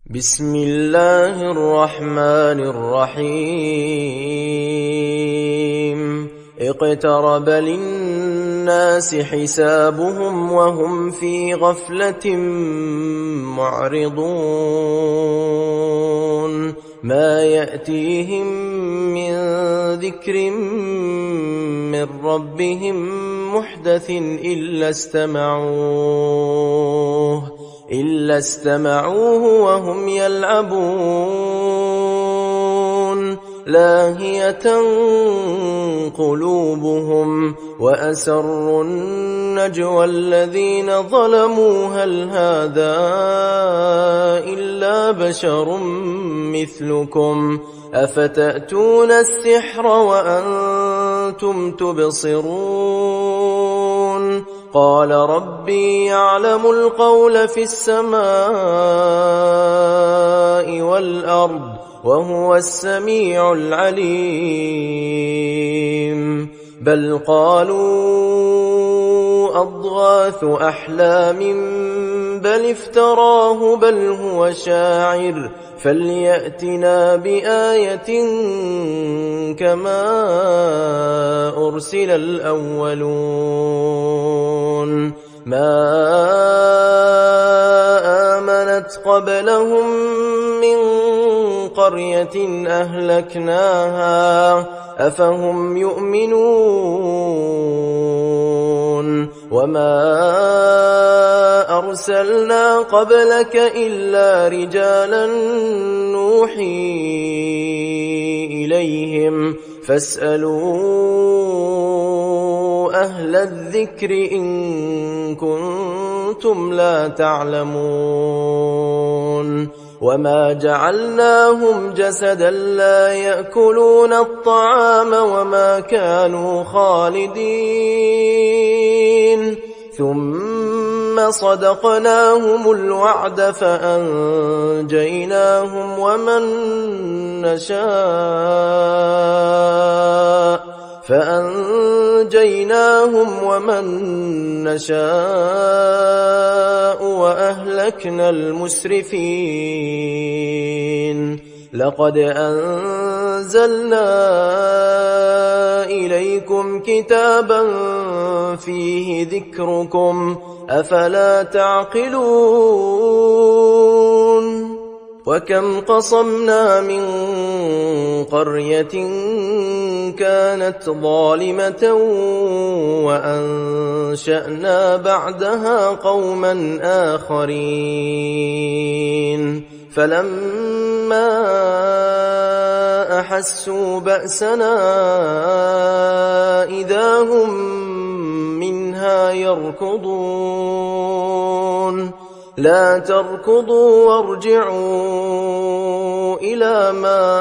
بسم الله الرحمن الرحيم اقترب للناس حسابهم وهم في غفلة معرضون ما يأتيهم من ذكر من ربهم محدث إلا استمعوه وهم يلعبون لاهية قلوبهم وأسروا النجوى الذين ظلموا هل هذا إلا بشر مثلكم أفتأتون السحر وأنتم تبصرون قال ربي يعلم القول في السماء والأرض وهو السميع العليم بل قالوا أضغاث أحلام بل افتراه بل هو شاعر فليأتنا بآية كما أرسل الأولون ما آمنت قبلهم من قرية أهلكناها أفهم يؤمنون وما أرسلنا قبلك إلا رجالا نوحي إليهم فاسألوا أهل الذكر إن كنتم لا تعلمون وما جعلناهم جسدا لا يأكلون الطعام وما كانوا خالدين ثم صدقناهم الوعد فأنجيناهم ومن نشاء وأهلكنا المسرفين لقد أنزلنا إليكم كتابا فيه ذكركم أفلا تعقلون وكم قصمنا من قرية كانت ظالمة وأنشأنا بعدها قوما آخرين فلما أحسوا بأسنا إذا هم منها يركضون لا تركضوا وارجعوا إلى ما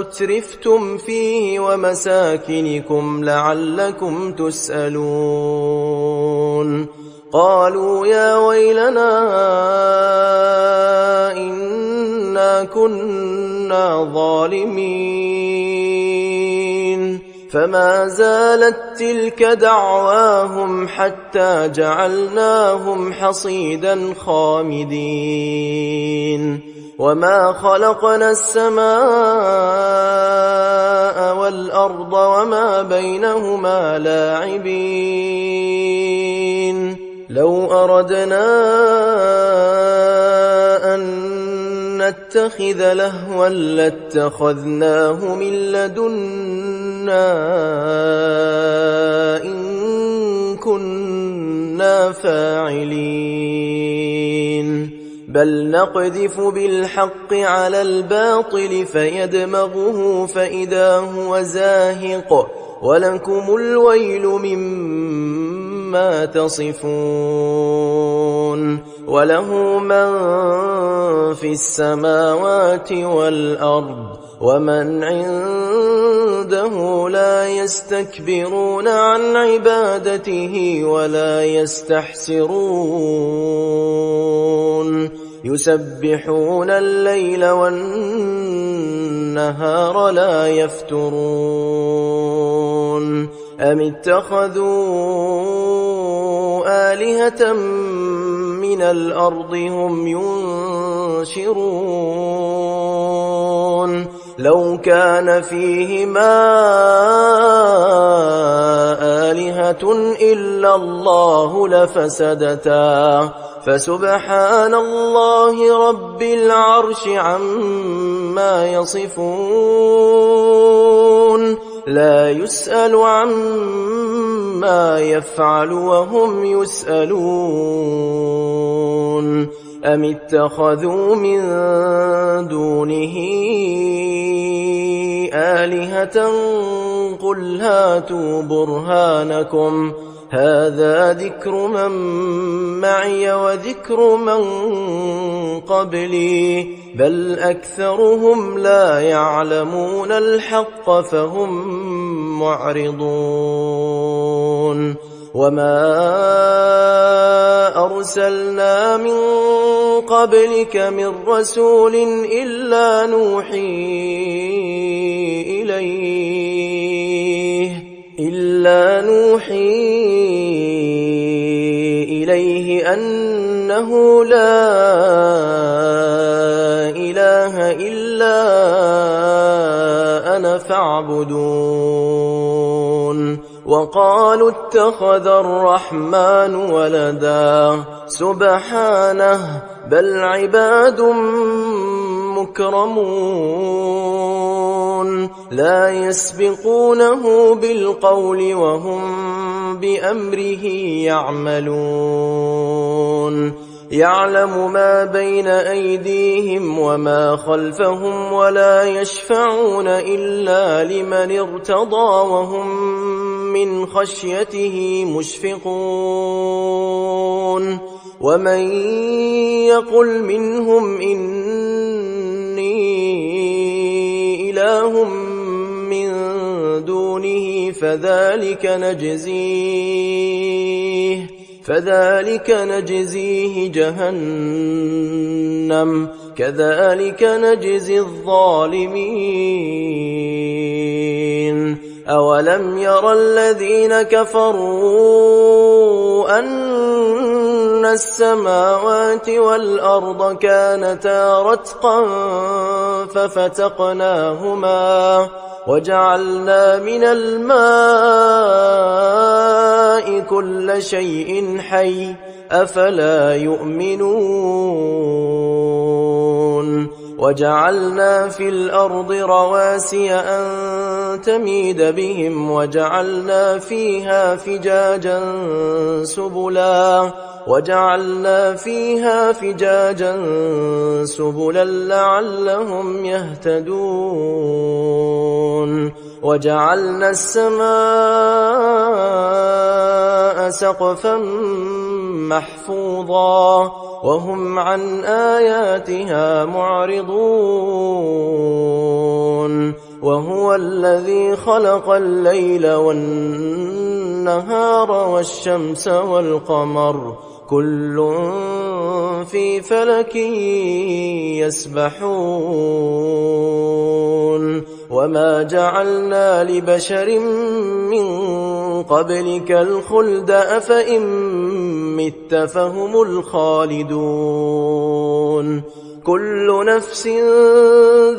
أترفتم فيه ومساكنكم لعلكم تسألون قالوا يا ويلنا إنا كنا ظالمين فما زالت تلك دعواهم حتى جعلناهم حصيدا خامدين وما خلقنا السماء والأرض وما بينهما لاعبين لو أردنا أن نتخذ لهوا لاتخذناه من لدنا إن كنا فاعلين بل نقذف بالحق على الباطل فيدمغه فإذا هو زاهق ولكم الويل مما تصفون وله من في السماوات والأرض ومن عنده لا يستكبرون عن عبادته ولا يستحسرون يسبحون الليل والنهار لا يفترون أم اتخذوا آلهة من الأرض هم ينشرون ينشرون لو كان فيهما آلهة إلا الله لفسدتا فسبحان الله رب العرش عما يصفون لا يسأل عما يفعل وهم يسألون أم اتخذوا من دونه آلهة قل هاتوا برهانكم هذا ذكر من معي وذكر من قبلي بل أكثرهم لا يعلمون الحق فهم معرضون وما أرسلنا من قبلك من رسول إلا نوحي إليه أنه لا إله إلا أنا فاعبدون وقالوا اتخذ الرحمن ولدا سبحانه بل عباد مكرمون لا يسبقونه بالقول وهم بأمره يعملون يعلم ما بين أيديهم وما خلفهم ولا يشفعون إلا لمن ارتضى وهم من خشيته مشفقون ومن يقل منهم إني إله من دونه فذلك نجزيه جهنم كذلك نجزي الظالمين أولم ير الذين كفروا أن السماوات والأرض كانتا رتقا ففتقناهما وجعلنا من الماء كل شيء حي أفلا يؤمنون وجعلنا في الأرض رواسي أن تميد بهم وجعلنا فيها فجاجا سبلا لعلهم يهتدون وجعلنا السماء سقفا محفوظا وهم عن آياتها معرضون وهو الذي خلق الليل والنهار والشمس والقمر كل في فلك يسبحون وما جعلنا لبشر من قبلك الخلد أفإن مت فهم الخالدون كل نفس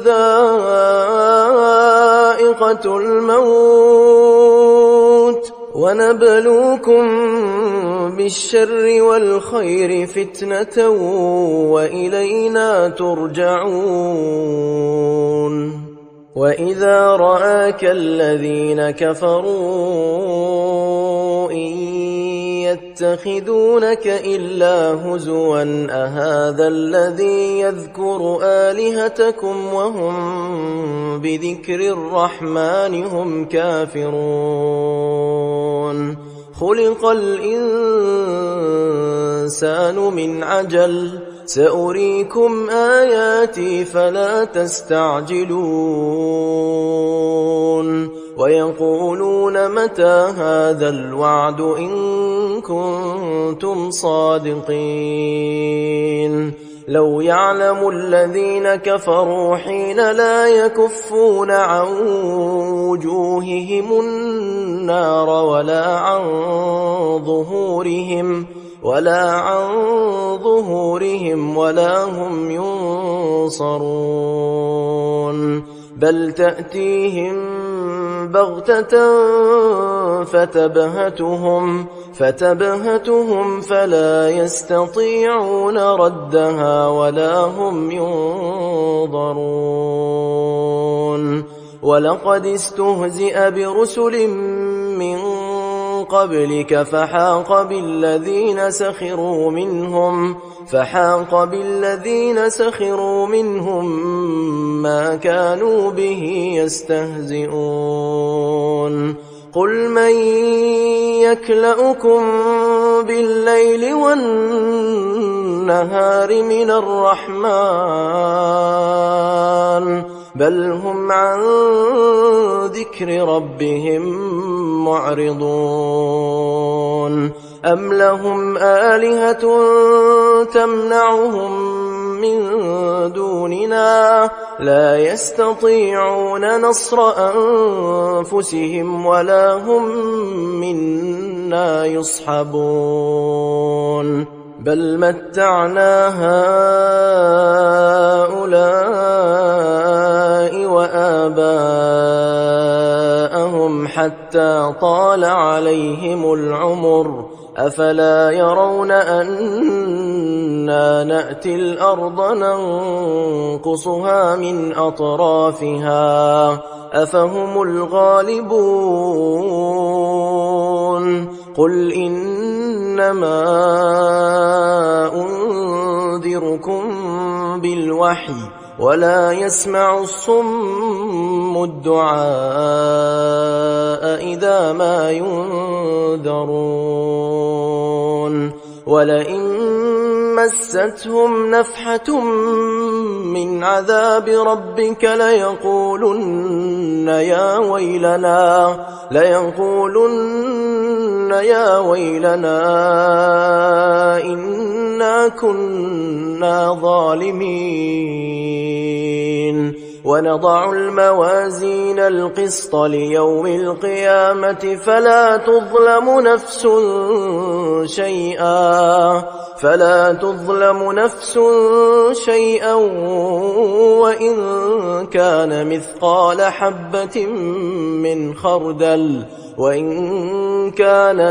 ذائقة الموت ونبلوكم بالشر والخير فتنة وإلينا ترجعون وإذا رآك الذين كفروا إن يتخذونك إلا هزوا أهذا الذي يذكر آلهتكم وهم بذكر الرحمن هم كافرون خلق الإنسان من عجل سأريكم آياتي فلا تستعجلون ويقولون متى هذا الوعد إن كنتم صادقين لو يعلم الذين كفروا حين لا يكفون عن وجوههم النار ولا عن ظهورهم ولا عن ظهورهم ولا هم ينصرون بل تأتيهم بغتة فتبهتهم فلا يستطيعون ردها ولا هم ينظرون ولقد استهزئ برسل من قبلك فحاق بالذين سخروا منهم ما كانوا به يستهزئون قل من يكلؤكم بالليل والنهار من الرحمن بل هم عن ذكر ربهم معرضون أم لهم آلهة تمنعهم من دوننا لا يستطيعون نصر أنفسهم ولا هم منا يصحبون بل متعنا هؤلاء وآباءهم حتى طال عليهم العمر أفلا يرون أنا نأتي الأرض ننقصها من أطرافها أفهم الغالبون قل إنما أنذركم بالوحي ولا يسمع الصم الدعاء إذا ما ينذرون ولئن مستهم نفحة من عذاب ربك ليقولن يا ويلنا إنا كنا ظالمين ونضع الموازين القسط ليوم القيامة فلا تظلم نفس شيئا وإن كان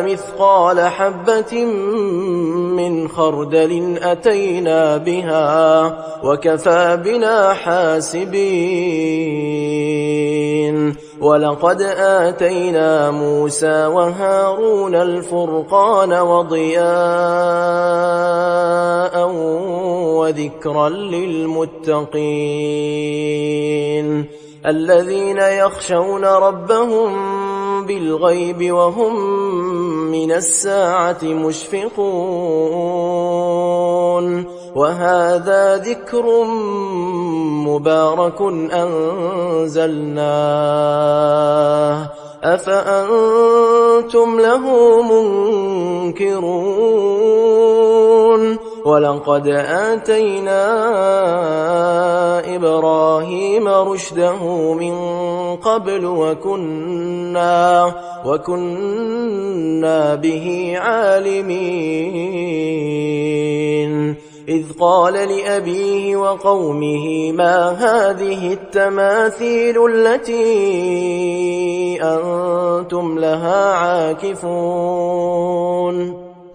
مثقال حبة من خردل أتينا بها وكفى بنا حاسبين ولقد آتينا موسى وهارون الفرقان وضياء وذكرا للمتقين الذين يخشون ربهم بالغيب وهم من الساعة مشفقون وهذا ذكر مبارك أنزلناه أفأنتم له منكرون ولقد آتينا إبراهيم رشده من قبل وكنا به عالمين إذ قال لأبيه وقومه ما هذه التماثيل التي أنتم لها عاكفون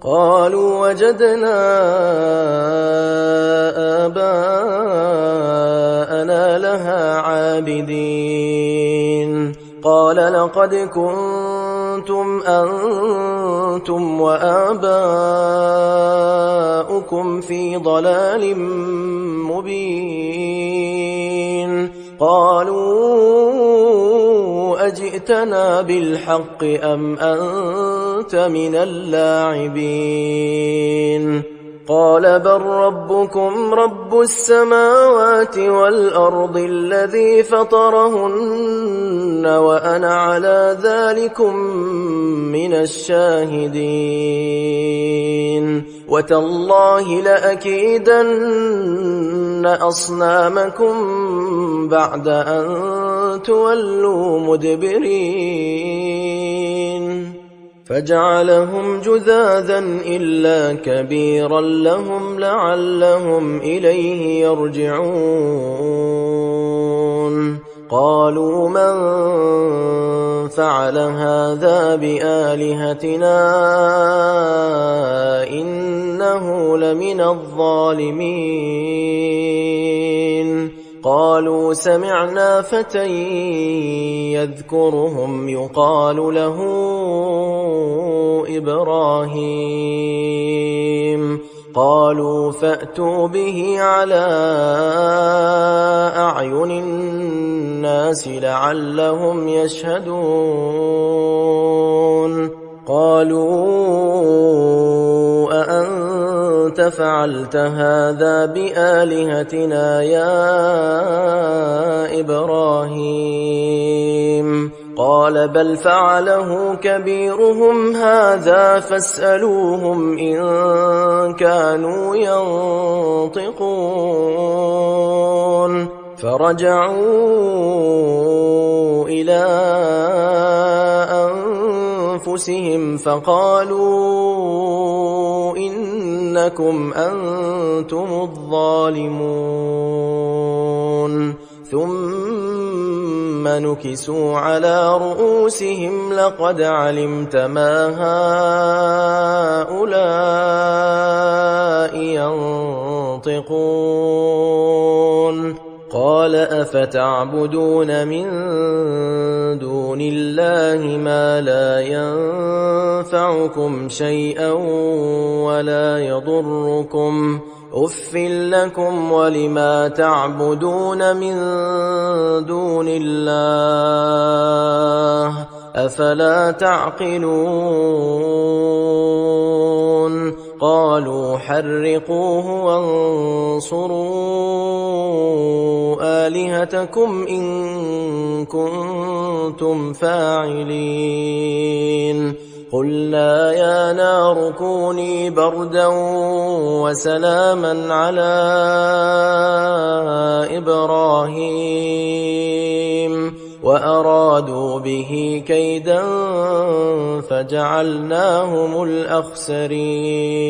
قالوا وجدنا آباءنا لها عابدين قال لقد كنتم أنتم وآباؤكم في ضلال مبين قالوا أجئتنا بالحق أم أنت من اللاعبين قال بل ربكم رب السماوات والأرض الذي فطرهن وأنا على ذلكم من الشاهدين وتالله لأكيدن أصنامكم بعد أن تولوا مدبرين فجعلهم جذاذا إلا كبيرا لهم لعلهم إليه يرجعون قالوا من فعل هذا بآلهتنا إنه لمن الظالمين قالوا سمعنا فتى يذكرهم يقال له إبراهيم قالوا فأتوا به على أعين الناس لعلهم يشهدون قالوا أأنت فعلت هذا بآلهتنا يا إبراهيم قال بل فعله كبيرهم هذا فاسألوهم إن كانوا ينطقون فرجعوا إلى أنفسهم فقالوا إنكم أنتم الظالمون ثم نكسوا على رؤوسهم لقد علمت ما هؤلاء ينطقون قال أفتعبدون من دون الله ما لا ينفعكم شيئا ولا يضركم أف لكم ولما تعبدون من دون الله أفلا تعقلون قالوا حرقوه وانصروا آلهتكم إن كنتم فاعلين قلنا يا نار كوني بردا وسلاما على إبراهيم وأرادوا به كيدا فجعلناهم الأخسرين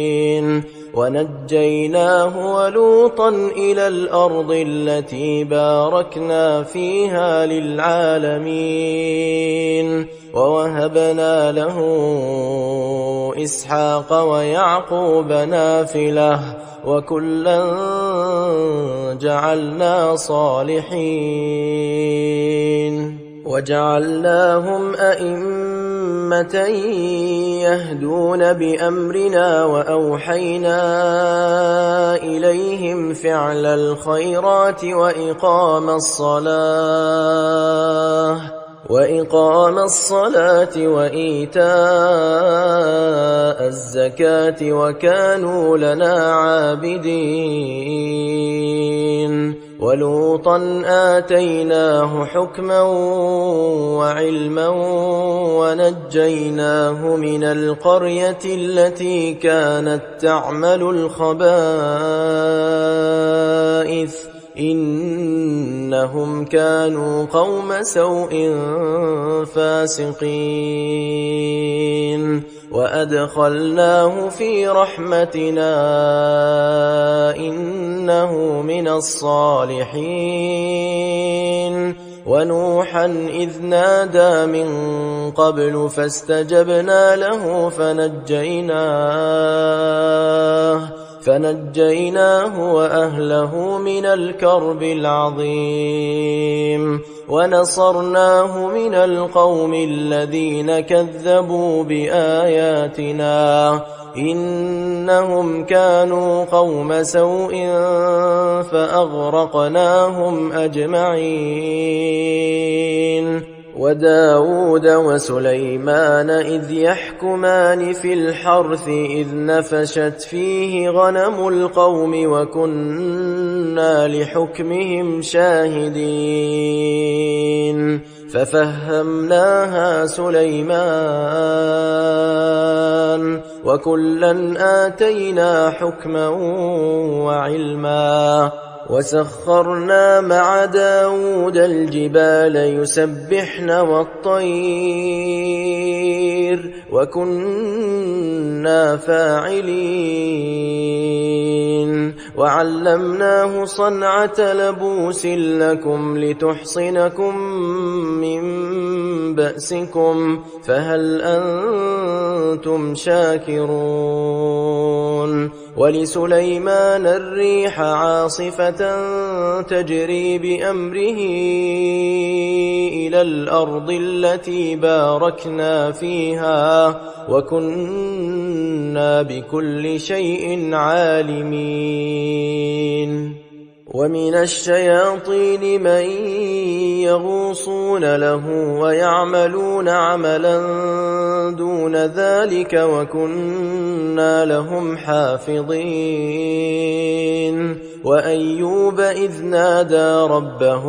ونجيناه ولوطا إلى الأرض التي باركنا فيها للعالمين ووهبنا له إسحاق ويعقوب نافلة وكلا جعلنا صالحين وجعلناهم أئمة يهدون بأمرنا وأوحينا إليهم فعل الخيرات وإقام الصلاة وإيتاء الزكاة وكانوا لنا عابدين ولوطا آتيناه حكما وعلما ونجيناه من القرية التي كانت تعمل الخبائث إنهم كانوا قوم سوء فاسقين وأدخلناه في رحمتنا إنه من الصالحين ونوحا إذ نادى من قبل فاستجبنا له فنجيناه وأهله من الكرب العظيم ونصرناه من القوم الذين كذبوا بآياتنا إنهم كانوا قوم سوء فأغرقناهم أجمعين وداود وسليمان إذ يحكمان في الحرث إذ نفشت فيه غنم القوم وكنا لحكمهم شاهدين ففهمناها سليمان وكلا آتينا حكما وعلما وسخرنا مع داود الجبال يسبحن والطير وكنا فاعلين وعلمناه صنعة لبوس لكم لتحصنكم من بأسكم فهل أنتم شاكرون ولسليمان الريح عاصفة تجري بأمره إلى الأرض التي باركنا فيها وكنا بكل شيء عالمين ومن الشياطين من يغوصون له ويعملون عملا دون ذلك وكنا لهم حافظين وأيوب إذ نادى ربه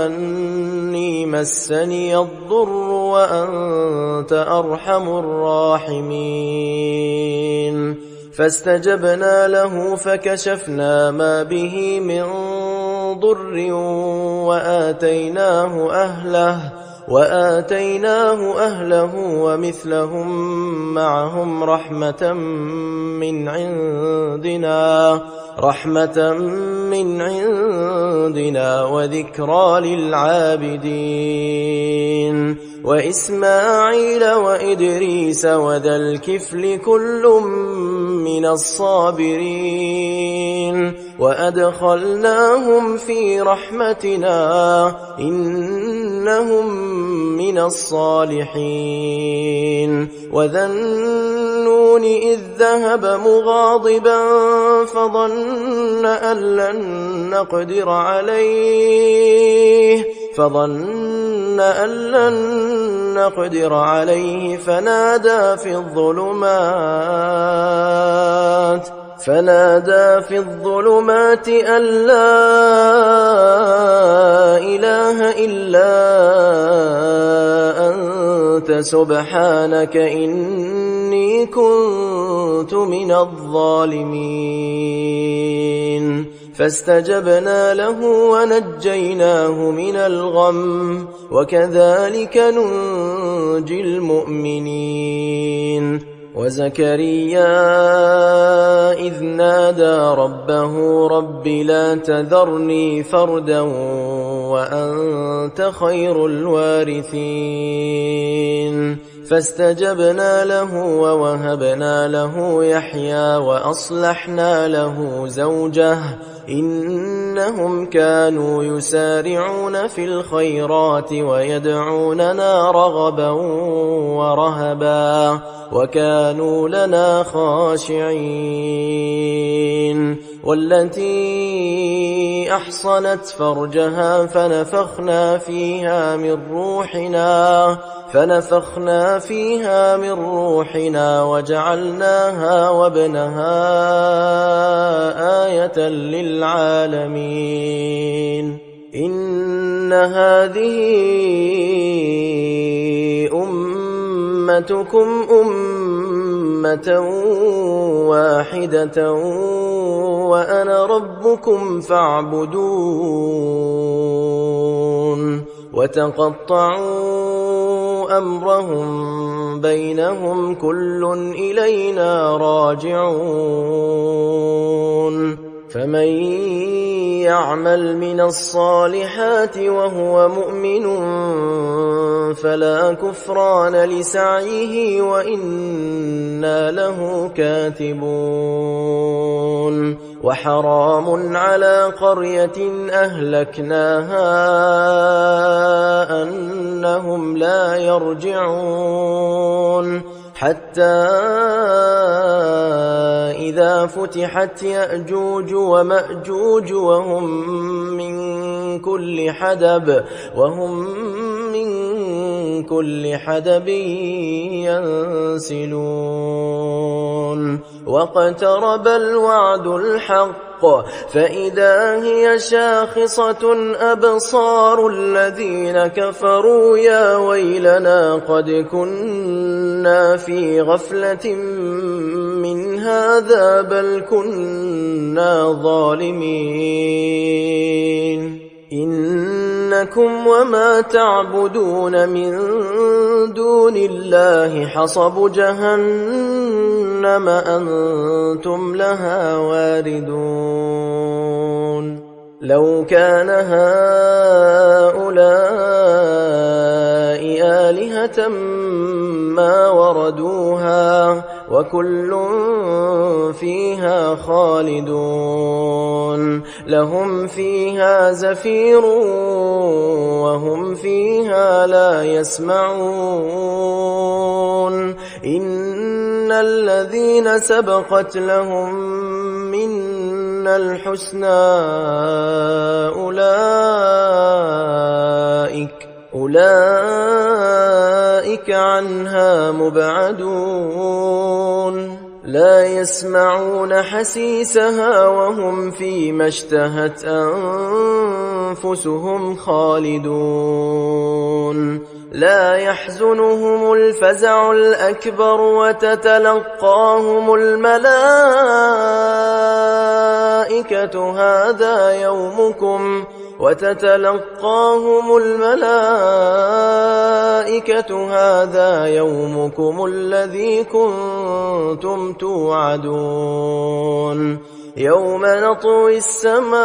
أني مسني الضر وأنت أرحم الراحمين فاستجبنا له فكشفنا ما به من ضر وآتيناه أهله ومثلهم معهم رحمة من عندنا وذكرى للعابدين وإسماعيل وإدريس وذا الكفل كل من الصابرين وأدخلناهم في رحمتنا إنهم من الصالحين وذا النون إذ ذهب مغاضبا فظن أن لن نقدر عليه فنادى في الظلمات أن لا إله إلا أنت سبحانك إني كنت من الظالمين فاستجبنا له ونجيناه من الغم وكذلك ننجي المؤمنين وزكريا إذ نادى ربه رب لا تذرني فردا وأنت خير الوارثين فاستجبنا له ووهبنا له يحيى وأصلحنا له زوجه إنهم كانوا يسارعون في الخيرات ويدعوننا رغبا ورهبا وكانوا لنا خاشعين والتي أحصنت فرجها فنفخنا فيها من روحنا وجعلناها وابنها آية للعالمين إن هذه أمتكم أمة واحدة وأنا ربكم فاعبدون وتقطعوا أمرهم بينهم كل إلينا راجعون فمن يعمل من الصالحات وهو مؤمن فلا كفران لسعيه وإنا له كاتبون وحرام على قرية أهلكناها أنهم لا يرجعون حتى إذا فتحت يأجوج ومأجوج وهم من كل حدب ينسلون واقترب الوعد الحق فإذا هي شاخصة أبصار الذين كفروا يا ويلنا قد كنا في غفلة من هذا بل كنا ظالمين إنكم وما تعبدون من دون الله حصب جهنم أنتم لها واردون لو كان هؤلاء آلهة ما وردوها وكل فيها خالدون لهم فيها زفير وهم فيها لا يسمعون إن الذين سبقت لهم منا الحسنى أولئك عنها مبعدون لا يسمعون حسيسها وهم فيما اشتهت أنفسهم خالدون لا يحزنهم الفزع الأكبر وتتلقاهم الملائكة هذا يومكم الذي كنتم توعدون يوم نطوي السماء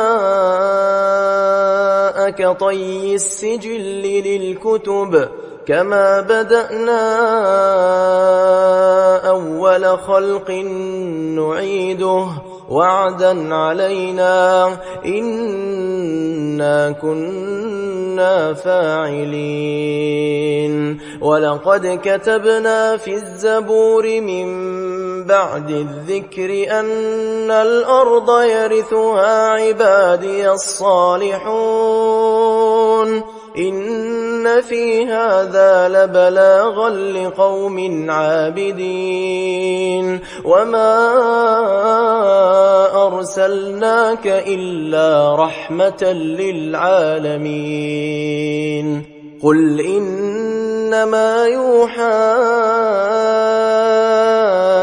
كطي السجل للكتب كما بدأنا أول خلق نعيده وعدا علينا إنا كنا فاعلين ولقد كتبنا في الزبور من بعد الذكر أن الأرض يرثها عبادي الصالحون إن في هذا لبلاغا لقوم عابدين وما أرسلناك إلا رحمة للعالمين قل إنما يوحى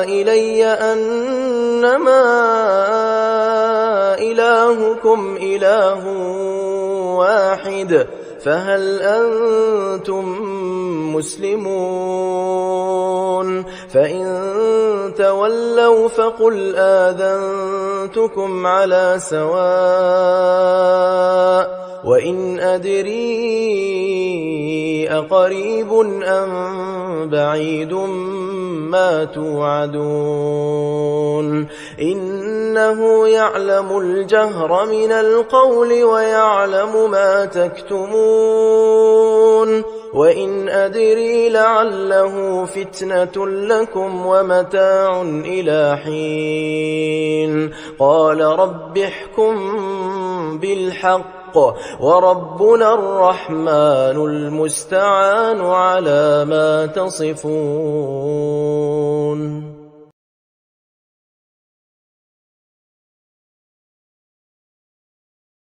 إلي أنما إلهكم إله واحد فهل أنتم مسلمون فإن تولوا فقل آذنتكم على سواء وإن أدري أقريب أم بعيد ما توعدون إنه يعلم الجهر من القول ويعلم ما تكتمون وإن أدري لعله فتنة لكم ومتاع إلى حين قال رب احكم بالحق وربنا الرحمن المستعان على ما تصفون